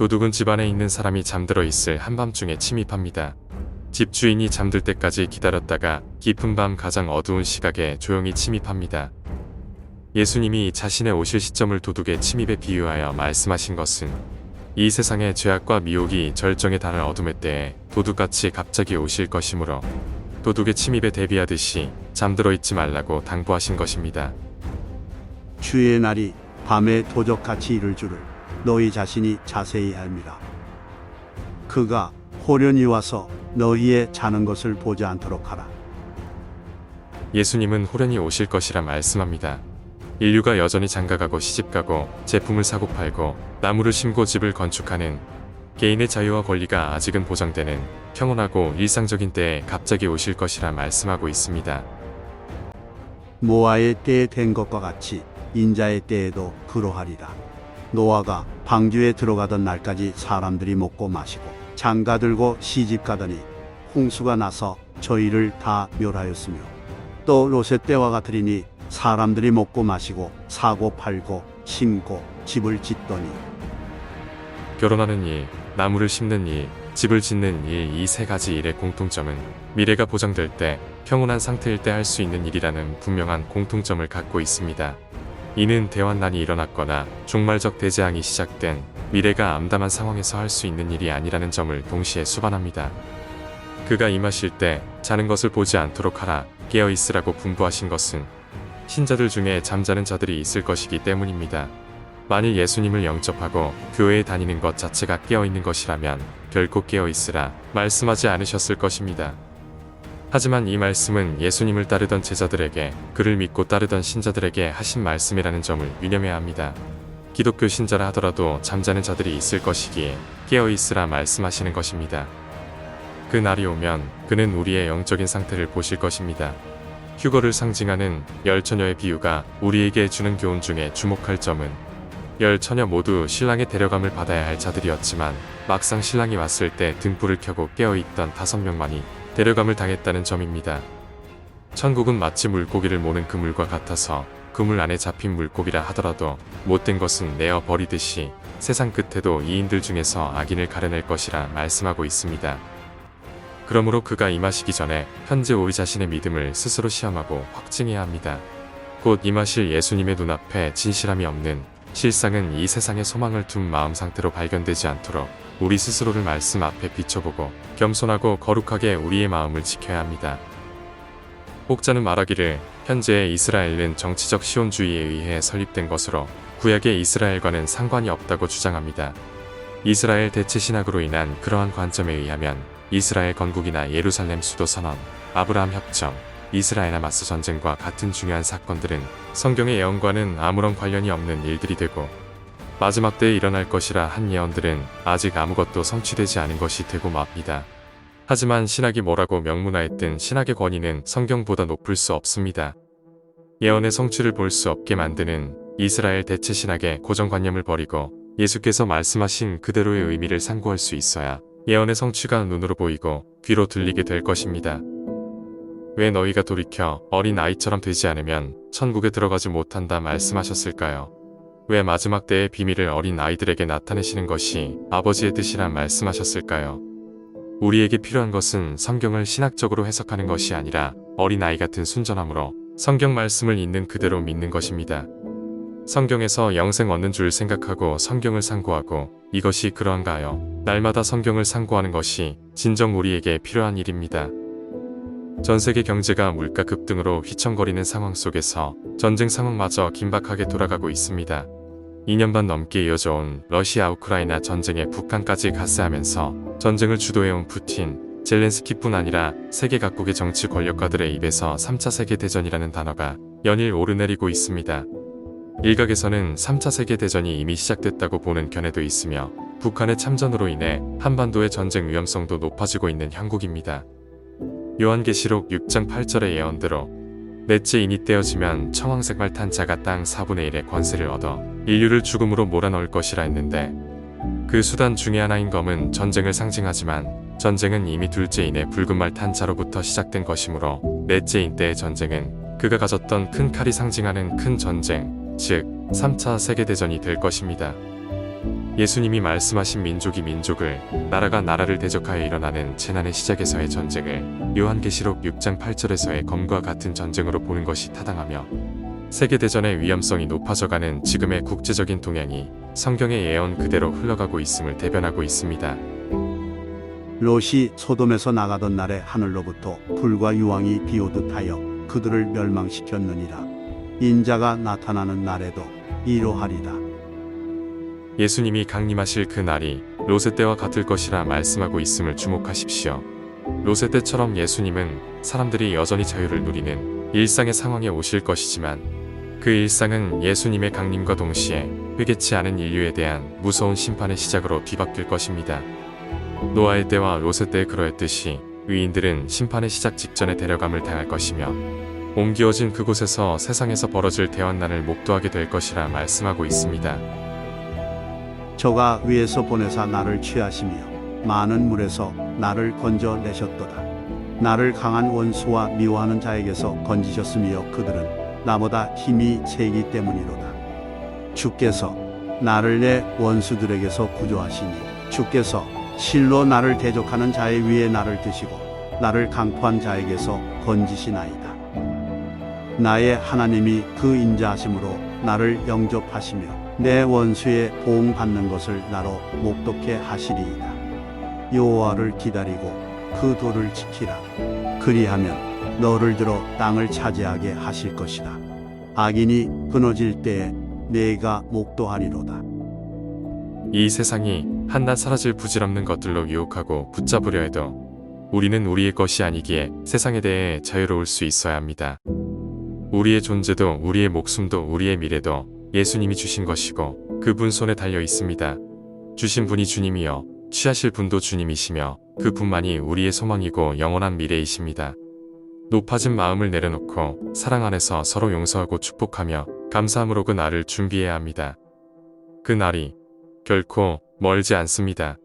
도둑은 집 안에 있는 사람이 잠들어 있을 한밤중에 침입합니다. 집주인이 잠들 때까지 기다렸다가 깊은 밤 가장 어두운 시각에 조용히 침입합니다. 예수님이 자신의 오실 시점을 도둑의 침입에 비유하여 말씀하신 것은 이 세상의 죄악과 미혹이 절정에 달할 어둠의 때에 도둑같이 갑자기 오실 것이므로 도둑의 침입에 대비하듯이 잠들어 있지 말라고 당부하신 것입니다. 주의 날이 밤에 도적같이 이를 줄을 너희 자신이 자세히 알미라. 그가 호련히 와서 너희의 자는 것을 보지 않도록 하라. 예수님은 호련히 오실 것이라 말씀합니다. 인류가 여전히 장가가고 시집가고 제품을 사고 팔고 나무를 심고 집을 건축하는 개인의 자유와 권리가 아직은 보장되는 평온하고 일상적인 때에 갑자기 오실 것이라 말씀하고 있습니다. 노아의 때에 된 것과 같이 인자의 때에도 그러하리라. 노아가 방주에 들어가던 날까지 사람들이 먹고 마시고 장가들고 시집가더니 홍수가 나서 저희를 다 멸하였으며 또 롯의 때와 같으리니 사람들이 먹고 마시고 사고 팔고 심고 집을 짓더니. 결혼하는 일, 나무를 심는 일, 집을 짓는 일, 이 세 가지 일의 공통점은 미래가 보장될 때 평온한 상태일 때 할 수 있는 일이라는 분명한 공통점을 갖고 있습니다. 이는 대환난이 일어났거나 종말적 대재앙이 시작된 미래가 암담한 상황에서 할 수 있는 일이 아니라는 점을 동시에 수반합니다. 그가 임하실 때 자는 것을 보지 않도록 하라, 깨어 있으라고 분부하신 것은 신자들 중에 잠자는 자들이 있을 것이기 때문입니다. 만일 예수님을 영접하고 교회에 다니는 것 자체가 깨어있는 것이라면 결코 깨어있으라 말씀하지 않으셨을 것입니다. 하지만 이 말씀은 예수님을 따르던 제자들에게, 그를 믿고 따르던 신자들에게 하신 말씀이라는 점을 유념해야 합니다. 기독교 신자라 하더라도 잠자는 자들이 있을 것이기에 깨어있으라 말씀하시는 것입니다. 그 날이 오면 그는 우리의 영적인 상태를 보실 것입니다. 휴거를 상징하는 열 처녀의 비유가 우리에게 주는 교훈 중에 주목할 점은 열 처녀 모두 신랑의 데려감을 받아야 할 자들이었지만 막상 신랑이 왔을 때 등불을 켜고 깨어있던 5명만이 데려감을 당했다는 점입니다. 천국은 마치 물고기를 모는 그물과 같아서 그물 안에 잡힌 물고기라 하더라도 못된 것은 내어 버리듯이 세상 끝에도 이인들 중에서 악인을 가려낼 것이라 말씀하고 있습니다. 그러므로 그가 임하시기 전에 현재 우리 자신의 믿음을 스스로 시험하고 확증해야 합니다. 곧 임하실 예수님의 눈앞에 진실함이 없는, 실상은 이 세상에 소망을 둔 마음 상태로 발견되지 않도록 우리 스스로를 말씀 앞에 비춰보고 겸손하고 거룩하게 우리의 마음을 지켜야 합니다. 혹자는 말하기를 현재의 이스라엘은 정치적 시온주의에 의해 설립된 것으로 구약의 이스라엘과는 상관이 없다고 주장합니다. 이스라엘 대체 신학으로 인한 그러한 관점에 의하면 이스라엘 건국이나 예루살렘 수도 선언, 아브라함 협정, 이스라엘 하마스 전쟁과 같은 중요한 사건들은 성경의 예언과는 아무런 관련이 없는 일들이 되고, 마지막 때에 일어날 것이라 한 예언들은 아직 아무것도 성취되지 않은 것이 되고 맙니다. 하지만 신학이 뭐라고 명문화했든 신학의 권위는 성경보다 높을 수 없습니다. 예언의 성취를 볼 수 없게 만드는 이스라엘 대체 신학의 고정관념을 버리고 예수께서 말씀하신 그대로의 의미를 상고할 수 있어야 예언의 성취가 눈으로 보이고 귀로 들리게 될 것입니다. 왜 너희가 돌이켜 어린 아이처럼 되지 않으면 천국에 들어가지 못한다 말씀하셨을까요? 왜 마지막 때의 비밀을 어린 아이들에게 나타내시는 것이 아버지의 뜻이란 말씀하셨을까요? 우리에게 필요한 것은 성경을 신학적으로 해석하는 것이 아니라 어린 아이 같은 순전함으로 성경 말씀을 있는 그대로 믿는 것입니다. 성경에서 영생 얻는 줄 생각하고 성경을 상고하고 이것이 그러한가요? 날마다 성경을 상고하는 것이 진정 우리에게 필요한 일입니다. 전세계 경제가 물가 급등으로 휘청거리는 상황 속에서 전쟁 상황마저 긴박하게 돌아가고 있습니다. 2년 반 넘게 이어져온 러시아 우크라이나 전쟁에 북한까지 가세하면서 전쟁을 주도해온 푸틴, 젤렌스키뿐 아니라 세계 각국의 정치 권력가들의 입에서 3차 세계대전이라는 단어가 연일 오르내리고 있습니다. 일각에서는 3차 세계대전이 이미 시작됐다고 보는 견해도 있으며 북한의 참전으로 인해 한반도의 전쟁 위험성도 높아지고 있는 형국입니다. 요한계시록 6장 8절의 예언대로 넷째 인이 떼어지면 청황색 탄자가 땅 4분의 1의 권세를 얻어 인류를 죽음으로 몰아넣을 것이라 했는데, 그 수단 중의 하나인 검은 전쟁을 상징하지만 전쟁은 이미 둘째 인의 붉은 말 탄자로부터 시작된 것이므로 넷째 인 때의 전쟁은 그가 가졌던 큰 칼이 상징하는 큰 전쟁, 즉 3차 세계대전이 될 것입니다. 예수님이 말씀하신 민족이 민족을, 나라가 나라를 대적하여 일어나는 재난의 시작에서의 전쟁을 요한계시록 6장 8절에서의 검과 같은 전쟁으로 보는 것이 타당하며, 세계대전의 위험성이 높아져가는 지금의 국제적인 동향이 성경의 예언 그대로 흘러가고 있음을 대변하고 있습니다. 롯이 소돔에서 나가던 날에 하늘로부터 불과 유황이 비오듯 하여 그들을 멸망시켰느니라. 인자가 나타나는 날에도 이러하리라. 예수님이 강림하실 그 날이 롯의 때와 같을 것이라 말씀하고 있음을 주목하십시오. 롯의 때처럼 예수님은 사람들이 여전히 자유를 누리는 일상의 상황에 오실 것이지만, 그 일상은 예수님의 강림과 동시에 회개치 않은 인류에 대한 무서운 심판의 시작으로 뒤바뀔 것입니다. 노아의 때와 롯의 때에 그러했듯이 의인들은 심판의 시작 직전에 데려감을 당할 것이며, 옮기어진 그곳에서 세상에서 벌어질 대환난을 목도하게 될 것이라 말씀하고 있습니다. 저가 위에서 보내사 나를 취하시며 많은 물에서 나를 건져내셨도다. 나를 강한 원수와 미워하는 자에게서 건지셨으며 그들은 나보다 힘이 세기 때문이로다. 주께서 나를 내 원수들에게서 구조하시니 주께서 실로 나를 대적하는 자의 위에 나를 드시고 나를 강포한 자에게서 건지시나이다. 나의 하나님이 그 인자하심으로 나를 영접하시며 내 원수의 보응받는 것을 나로 목독해 하시리이다. 여호와를 기다리고 그 도를 지키라. 그리하면 너를 들어 땅을 차지하게 하실 것이다. 악인이 끊어질 때에 내가 목도하리로다. 이 세상이 한낱 사라질 부질없는 것들로 유혹하고 붙잡으려 해도 우리는 우리의 것이 아니기에 세상에 대해 자유로울 수 있어야 합니다. 우리의 존재도 우리의 목숨도 우리의 미래도 예수님이 주신 것이고 그분 손에 달려 있습니다. 주신 분이 주님이여 취하실 분도 주님이시며 그분만이 우리의 소망이고 영원한 미래이십니다. 높아진 마음을 내려놓고 사랑 안에서 서로 용서하고 축복하며 감사함으로 그 날을 준비해야 합니다. 그 날이 결코 멀지 않습니다.